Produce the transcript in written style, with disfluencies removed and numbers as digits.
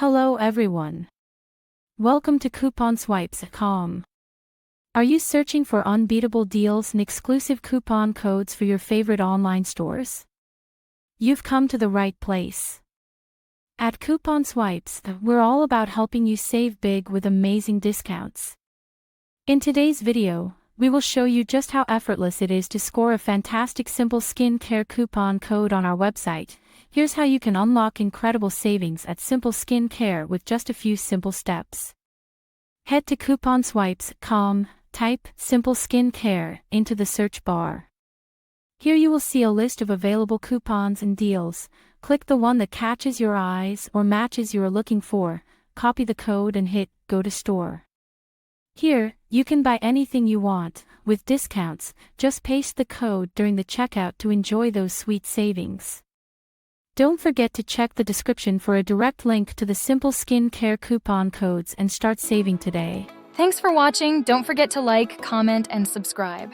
Hello everyone. Welcome to couponswipes.com. Are you searching for unbeatable deals and exclusive coupon codes for your favorite online stores? You've come to the right place. At Coupon Swipes, we're all about helping you save big with amazing discounts. In today's video, we will show you just how effortless it is to score a fantastic simple skincare coupon code on our website. Here's how you can unlock incredible savings at Simple Skincare with just a few simple steps. Head to couponswipes.com, type Simple Skincare into the search bar. Here you will see a list of available coupons and deals. Click the one that catches your eyes or matches you're looking for, copy the code and hit Go to Store. Here, you can buy anything you want, with discounts. Just paste the code during the checkout to enjoy those sweet savings. Don't forget to check the description for a direct link to the Simple Skincare coupon codes and start saving today. Thanks for watching. Don't forget to like, comment, and subscribe.